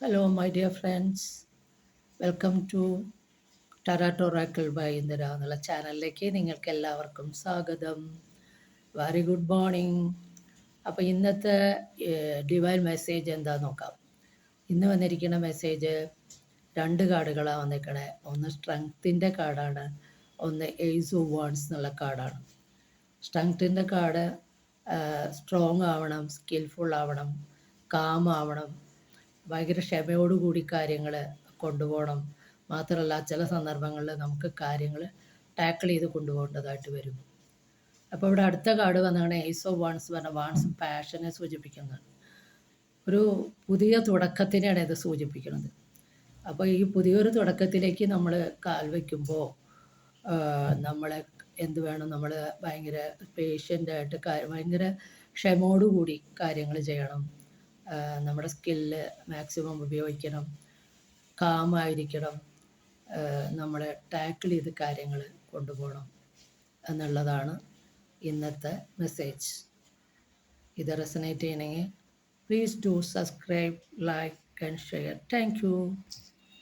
Hello, my dear friends. Welcome to tarot oracle by Indira എന്നുള്ള ചാനലിലേക്ക് നിങ്ങൾക്ക് എല്ലാവർക്കും സ്വാഗതം. Very good morning. അപ്പോൾ ഇന്നത്തെ ഡിവൈൻ മെസ്സേജ് എന്താ നോക്കാം. ഇന്ന് വന്നിരിക്കുന്ന മെസ്സേജ് രണ്ട് കാർഡുകളാണ് വന്നിരിക്കണേ. ഒന്ന് സ്ട്രെങ്ത്തിൻ്റെ കാർഡാണ്, ഒന്ന് ഏസ് ഓഫ് വാൺസ് എന്നുള്ള കാർഡാണ്. സ്ട്രെങ്ത്തിൻ്റെ കാർഡ് സ്ട്രോങ് ആവണം, സ്കിൽഫുൾ ആവണം, കാം ആവണം, ഭയങ്കര ക്ഷമയോടുകൂടി കാര്യങ്ങൾ കൊണ്ടുപോകണം. മാത്രമല്ല ചില സന്ദർഭങ്ങളിൽ നമുക്ക് കാര്യങ്ങൾ ടാക്കിൾ ചെയ്ത് കൊണ്ടുപോകേണ്ടതായിട്ട് വരും. അപ്പോൾ ഇവിടെ അടുത്ത കാർഡ് വന്നാണ് ഏസ് ഓഫ് വാൺസ് പറഞ്ഞ വാൺസ് പാഷനെ സൂചിപ്പിക്കുന്നതാണ്. ഒരു പുതിയ തുടക്കത്തിനെയാണ് ഇത് സൂചിപ്പിക്കുന്നത്. അപ്പോൾ ഈ പുതിയൊരു തുടക്കത്തിലേക്ക് നമ്മൾ കാൽ വയ്ക്കുമ്പോൾ നമ്മളെ എന്ത് വേണം, നമ്മൾ ഭയങ്കര പേഷ്യൻ്റായിട്ട് ഭയങ്കര ക്ഷമയോടുകൂടി കാര്യങ്ങൾ ചെയ്യണം. നമ്മുടെ സ്കില്ല് മാക്സിമം ഉപയോഗിക്കണം, കാമായിരിക്കണം, നമ്മളെ ടാക്കിൾ ചെയ്ത് കാര്യങ്ങൾ കൊണ്ടുപോകണം എന്നുള്ളതാണ് ഇന്നത്തെ മെസ്സേജ്. ഇത് റെസനേറ്റ് ചെയ്യണമെങ്കിൽ please do subscribe, like and share. Thank you.